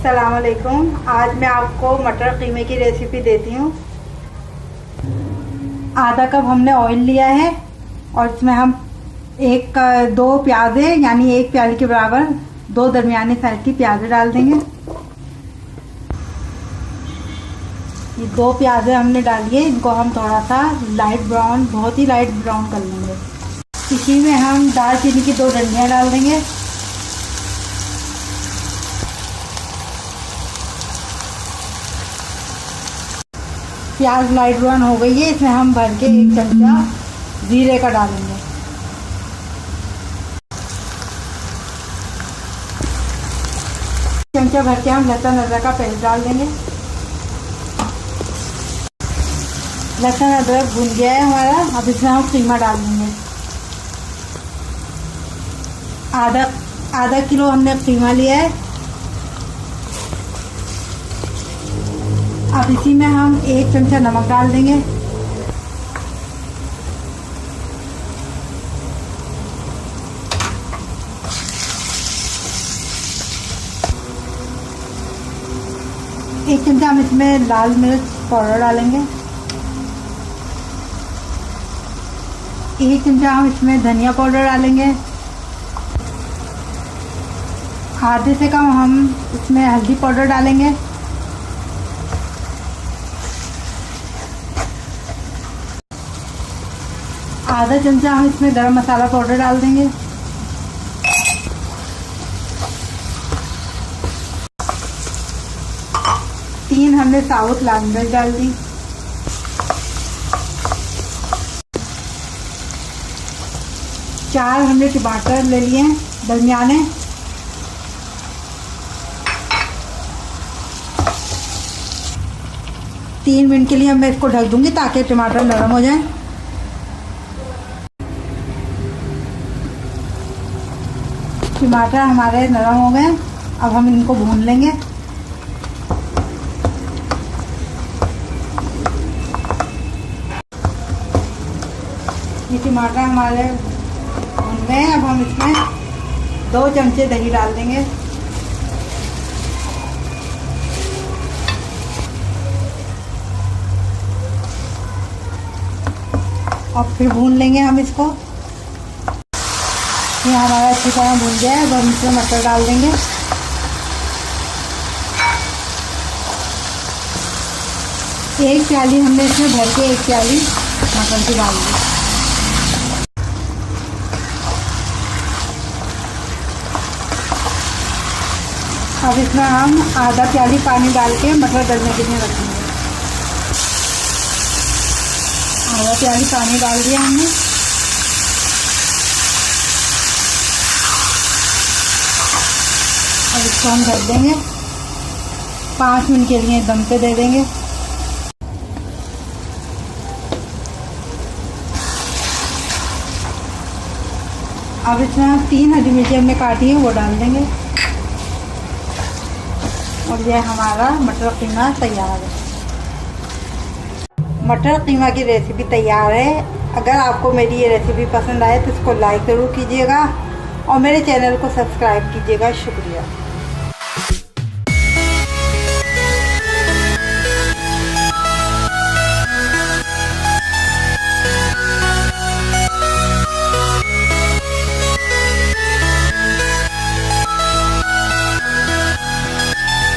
अस्सलाम वालेकुम। आज मैं आपको मटर कीमे की रेसिपी देती हूँ। आधा कप हमने ऑयल लिया है और इसमें हम दो प्याज़े यानी एक प्याली के बराबर दो दरमियाने साइज की प्याज़े डाल देंगे। ये दो प्याज़े हमने डाली है, इनको हम थोड़ा सा लाइट ब्राउन, बहुत ही लाइट ब्राउन कर लेंगे। इसी में हम दालचीनी की दो डंडियाँ डाल देंगे। प्याज लाइट ब्राउन हो गई है, इसमें हम भर के एक चमचा जीरे का डालेंगे। चमचा भर के हम लहसुन अदरक का पेस्ट डाल देंगे। लहसुन अदरक भुन गया है हमारा, अब इसमें हम कीमा डाल देंगे। आधा किलो हमने कीमा लिया है। अब इसी में हम एक चमचा नमक डाल देंगे। एक चमचा हम इसमें लाल मिर्च पाउडर डालेंगे। एक चमचा हम इसमें धनिया पाउडर डालेंगे। आधे से कम हम इसमें हल्दी पाउडर डालेंगे। आधा चमचा हम इसमें गरम मसाला पाउडर डाल देंगे। तीन हमने साबुत लाल मिर्च डाल दी। चार हमने टमाटर ले लिए हैं दरमियाने। तीन मिनट के लिए मैं इसको ढक दूंगी ताकि टमाटर नरम हो जाए। टमाटर हमारे नरम हो गए, अब हम इनको भून लेंगे। ये टमाटर हमारे भून गए, अब हम इसमें 2 चमचे दही डाल देंगे। और फिर भून लेंगे हम इसको। ये हमारा अच्छी तरह भून गया है, अब हम इसमें मटर डाल देंगे। एक प्याली हमने इसमें भर के एक प्याली मटर की डाल दी। अब इसमें हम आधा प्याली पानी डाल के मटर गलने के लिए रखेंगे। आधा प्याली पानी डाल दिया हमने। अब इसको हम ढक देंगे, 5 मिनट के लिए दम पे दे देंगे। अब इसमें हम 3 हरी मिर्ची हमने काटी है वो डाल देंगे। और यह हमारा मटर कीमा तैयार है। मटर कीमा की रेसिपी तैयार है। अगर आपको मेरी ये रेसिपी पसंद आए तो इसको लाइक ज़रूर कीजिएगा और मेरे चैनल को सब्सक्राइब कीजिएगा। शुक्रिया।